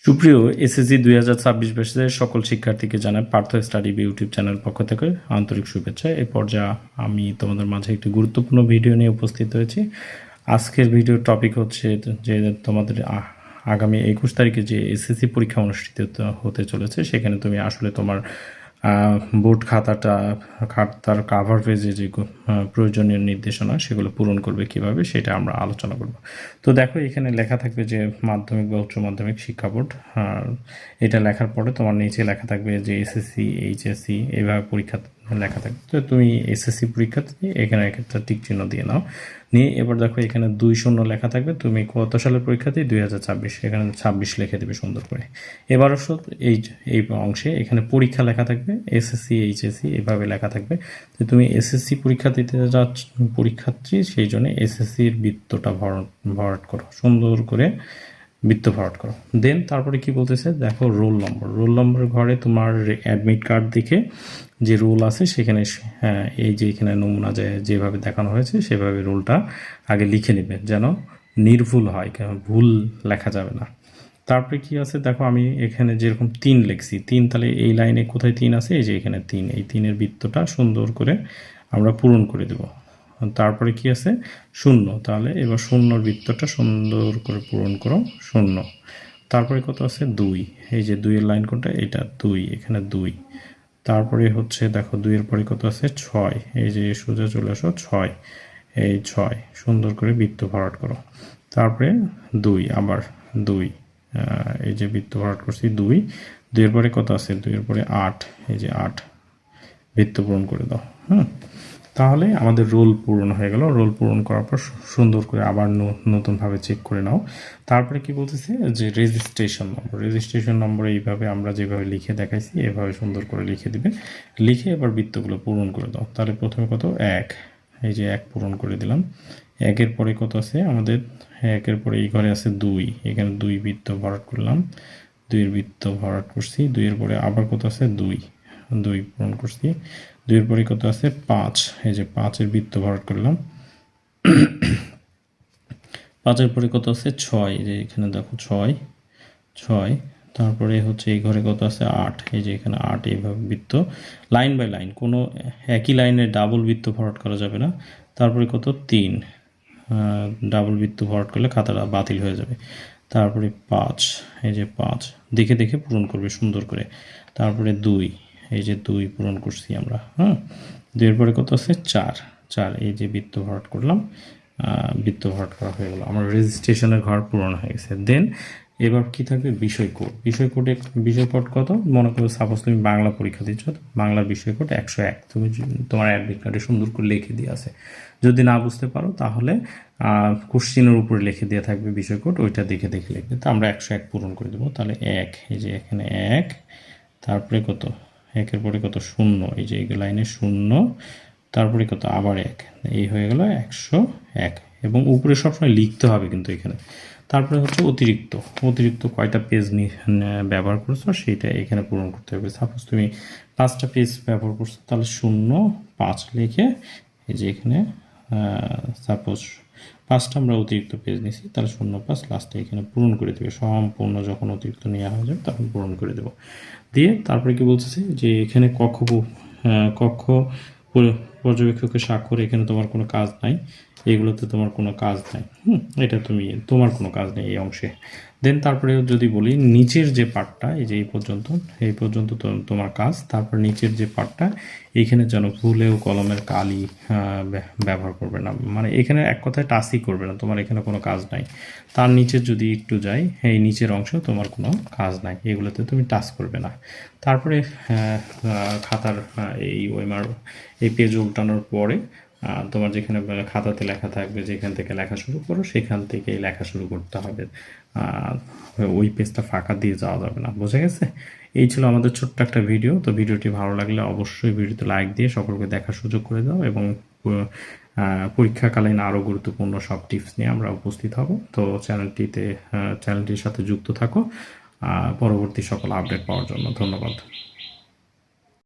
সুপ্রিয় এসএসসি 2026 ব্যাচের সকল শিক্ষার্থীকে জানাই পার্থ স্টাডি ইউটিউব চ্যানেল পক্ষ থেকে আন্তরিক শুভেচ্ছা। এই পর্যায়ে আমি তোমাদের মাঝে একটি গুরুত্বপূর্ণ ভিডিও নিয়ে উপস্থিত হয়েছি। আজকের ভিডিওর টপিক হচ্ছে যে তোমাদের আগামী 21 তারিখে যে এসএসসি পরীক্ষা অনুষ্ঠিত হতে চলেছে, সেখানে তুমি আসলে তোমার বোর্ড খাতার কাভার পেজে যে প্রয়োজনীয় নির্দেশনা সেগুলো পূরণ করবে কিভাবে, সেটা আমরা আলোচনা করব। তো দেখো, এখানে লেখা থাকবে যে মাধ্যমিক বা উচ্চ মাধ্যমিক শিক্ষা বোর্ড। এটা লেখার পরে তোমার নিচে লেখা থাকবে যে এসএসসি, এইচএসসি এইভাবে পরীক্ষা লেখা থাকবে। তো তুমি এসএসসি পরীক্ষাতে এখানে একটা টিক চিহ্ন দিয়ে নাও। নিয়ে এবার দেখো এখানে 20 লেখা থাকবে। তুমি কত সালের পরীক্ষাতে? 2026। এখানে 26 লিখে দেবে সুন্দর করে। এবার এই অংশে এখানে পরীক্ষা লেখা থাকবে, এসএসসি, এইচএসসি এভাবে লেখা থাকবে। তো তুমি এসএসসি পরীক্ষা দিতে যাচ্ছ পরীক্ষার্থী, সেই জন্য এসএসসির বৃত্তটা ভরাট করো, সুন্দর করে বৃত্ত ভরাট করো। দেন তারপরে কি বলতেছে দেখো, রোল নম্বর ঘরে তোমার অ্যাডমিট কার্ড দেখে যে রোল আছে সেখানে এই যে এখানে নমুনা যেভাবে দেখানো হয়েছে সেভাবে রোলটা আগে লিখে নেবে, যেন নির্ভুল হয়, ভুল লেখা যাবে না। তারপরে কি আছে দেখো, আমি এখানে যেরকম 3 লিখছি, 3 তাহলে এই লাইনে কোথায় 3 আছে? এই যে এখানে 3, এই 3-এর বৃত্তটা সুন্দর করে আমরা পূরণ করে দেব। তারপরে কি আছে? 0, তাহলে এবার 0-র বৃত্তটা সুন্দর করে পূরণ করো, 0। তারপরে কত আছে? 2, এই যে 2-এর লাইন কোনটা? এটা 2, এখানে 2। তারপরে হচ্ছে দেখো 2-এর পরে কত আছে? 6, এই যে সোজা চলে আসো, 6, এই 6 সুন্দর করে বৃত্ত ভরাট করো। তারপরে 2, আবার 2, এই যে বৃত্ত ভরাট করছি 2-এর পরে কত আছে? 2-এর পরে 8, এই যে 8 বৃত্ত পূরণ করে দাও। তাহলে আমাদের রোল পূরণ হয়ে গেল। রোল পূরণ করার পর সুন্দর করে আবার নতুনভাবে চেক করে নাও। তারপরে কি বলতেছে যে রেজিস্ট্রেশন নম্বর এইভাবে আমরা যেভাবে লিখে দেখাইছি এভাবে সুন্দর করে লিখে দিবে। লিখে এবার বৃত্তগুলো পূরণ করে দাও। তাহলে প্রথমে কত? 1, এই যে 1 পূরণ করে দিলাম। 1-এর পরে কত আছে আমাদের? 1-এর পরে এই ঘরে আছে 2, এখানে 2 বৃত্ত ভরাট করলাম, 2-এর বৃত্ত ভরাট করছি। 2-এর পরে আবার কত আছে? 2 পূরণ করছি। 2-এর পরে কত আছে? 5, এই যে 5-এর বৃত্ত ভরাট করলাম। 5-এর পরে কত আছে? 6, এই যে এখানে দেখো 6। তারপরে হচ্ছে এই ঘরে কত আছে? 8, এই যে এখানে 8। এইভাবে বৃত্ত লাইন বাই লাইন, কোনো একই লাইনে ডাবল বৃত্ত ভরাট করা যাবে না। তারপরে কত? 3, ডাবল বৃত্ত ভরাট করলে খাতাটা বাতিল হয়ে যাবে। তারপরে 5, এই যে 5 দেখে দেখে পূরণ করবে সুন্দর করে। তারপরে 2, এই যে 2 পূরণ করছি আমরা। 2-এর পরে কত আছে? 4, এই যে বৃত্ত ভরাট করলাম, বৃত্ত ভরাট করা হয়ে গেল। আমার রেজিস্ট্রেশনের ঘর পূরণ হয়ে গেছে। দেন এবার কি থাকবে? বিষয় কোড কত? মনে করো সাপোজ তুমি বাংলা পরীক্ষা দিচ্ছ, বাংলার বিষয় কোড 101 তুমি তোমার অ্যাডমিট কার্ডে সুন্দর করে লিখে দিয়ে আছে। যদি না বুঝতে পারো তাহলে কোশ্চিনের উপরে লিখে দিয়ে থাকবে বিষয় কোড, ওইটা দেখে দেখে লিখবে। তো আমরা 101 পূরণ করে দেবো। তাহলে 1, এই যে এখানে 1, তারপরে কত? 1-এর পরে কত? 0, এই যে এই লাইনে 0, তারপরে কত? আবার 1, এই হয়ে গেল 101। এবং উপরে সবসময় লিখতে হবে কিন্তু এখানে। তারপরে হচ্ছে অতিরিক্ত কয়টা পেজ ব্যবহার করছো সেইটা এখানে পূরণ করতে হবে। সাপোজ তুমি 5টা পেজ ব্যবহার করছো, তাহলে 0, 5 লিখে এই যে এখানে সাপোজ 5টা আমরা অতিরিক্ত পেজ নিছি, তাহলে 0, 5 লাস্টে এখানে পূরণ করে দেবে। সম্পূর্ণ যখন অতিরিক্ত নেওয়া হয়ে যাবে তখন পূরণ করে দেবো। দিয়ে তারপরে কি বলতেছে যে এখানে কক্ষ পর্যবেক্ষকের স্বাক্ষর, এখানে তোমার কোনো কাজ নাই, এগুলোতে তোমার কোনো কাজ নাই। এটা তোমার কোনো কাজ নেই এই অংশে। দেন তারপরে যদি বলি নিচের যে পার্টটা, এই যে এই পর্যন্ত তোমার কাজ। তারপর নিচের যে পার্টটা, এইখানে যেন ভুলেও কলমের কালি ব্যবহার করবে না, মানে এখানে এক কথায় টাচই করবে না, তোমার এখানে কোনো কাজ নাই। তার নিচে যদি একটু যাই, এই নিচের অংশেও তোমার কোনো কাজ নাই, এগুলোতে তুমি টাচ করবে না। তারপরে খাতার এই পেজ উল্টানোর পরে তোমার যেখানে খাতাতে লেখা থাকবে, যেখান থেকে লেখা শুরু করো সেখান থেকেই লেখা শুরু করতে হবে। ওই পেজটা ফাঁকা দিয়ে যাওয়া যাবে না। বোঝা গেছে? এই ছিল আমাদের ছোট্ট একটা ভিডিও। তো ভিডিওটি ভালো লাগলে অবশ্যই ভিডিওতে লাইক দিয়ে সকলকে দেখার সুযোগ করে দাও, এবং পরীক্ষাকালীন আরও গুরুত্বপূর্ণ সব টিপস নিয়ে আমরা উপস্থিত হব। তো চ্যানেলটির সাথে যুক্ত থাকো পরবর্তী সকল আপডেট পাওয়ার জন্য। ধন্যবাদ।